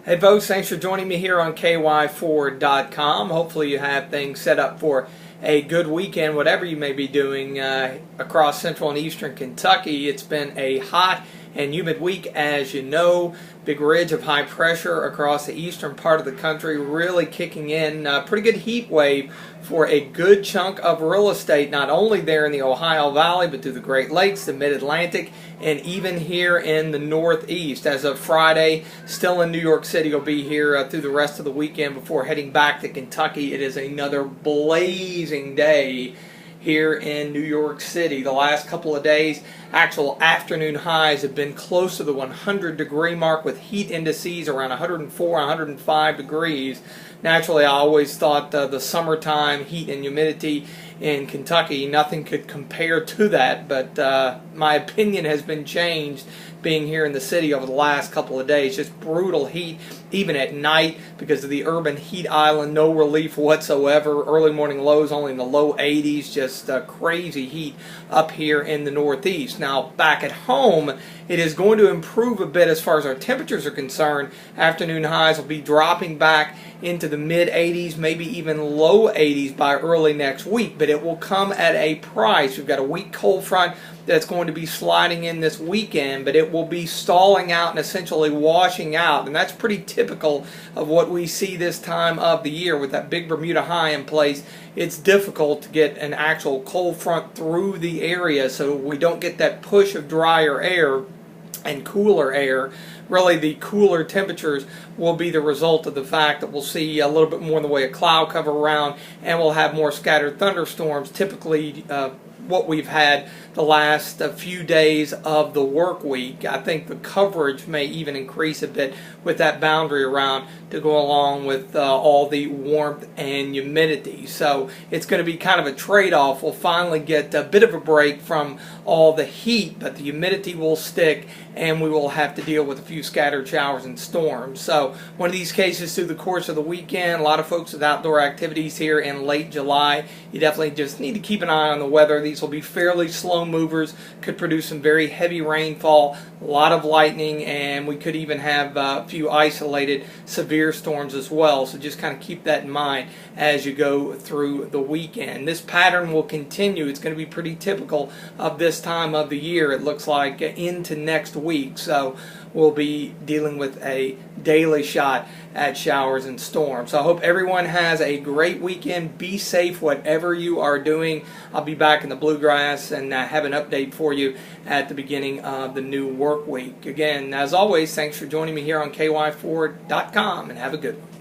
Hey folks, thanks for joining me here on ky4.com. Hopefully you have things set up for a good weekend, whatever you may be doing across central and eastern Kentucky. It's been a hot and humid week, as you know. Big ridge of high pressure across the eastern part of the country really kicking in. Pretty good heat wave for a good chunk of real estate, not only there in the Ohio Valley, but through the Great Lakes, the Mid-Atlantic, and even here in the Northeast. As of Friday, still in New York City, will be here through the rest of the weekend before heading back to Kentucky. It is another blazing day here in New York City. The last couple of days, actual afternoon highs have been close to the 100-degree mark with heat indices around 104, 105 degrees. Naturally, I always thought the summertime heat and humidity in Kentucky, nothing could compare to that, but my opinion has been changed being here in the city over the last couple of days. Just brutal heat, even at night, because of the urban heat island. No relief whatsoever. Early morning lows only in the low 80s. Just crazy heat up here in the Northeast. Now, back at home, it is going to improve a bit as far as our temperatures are concerned. Afternoon highs will be dropping back into the mid-80s, maybe even low 80s by early next week, but it will come at a price. We've got a weak cold front that's going to be sliding in this weekend, but it will be stalling out and essentially washing out, and that's pretty typical of what we see this time of the year. With that big Bermuda high in place, it's difficult to get an actual cold front through the area, so we don't get that push of drier air and cooler air. Really, the cooler temperatures will be the result of the fact that we'll see a little bit more in the way of cloud cover around, and we'll have more scattered thunderstorms, typically what we've had the last few days of the work week. I think the coverage may even increase a bit with that boundary around to go along with all the warmth and humidity. So it's going to be kind of a trade-off. We'll finally get a bit of a break from all the heat, but the humidity will stick, and we will have to deal with a few scattered showers and storms. So one of these cases through the course of the weekend. A lot of folks with outdoor activities here in late July. You definitely just need to keep an eye on the weather. These will be fairly slow movers, could produce some very heavy rainfall, a lot of lightning, and we could even have a few isolated severe storms as well. So just kind of keep that in mind as you go through the weekend. This pattern will continue. It's going to be pretty typical of this time of the year, it looks like, into next week. So we'll be dealing with a daily shot at showers and storms. So I hope everyone has a great weekend. Be safe whatever you are doing. I'll be back in the bluegrass and have an update for you at the beginning of the new work week. Again, as always, thanks for joining me here on ky4.com, and have a good one.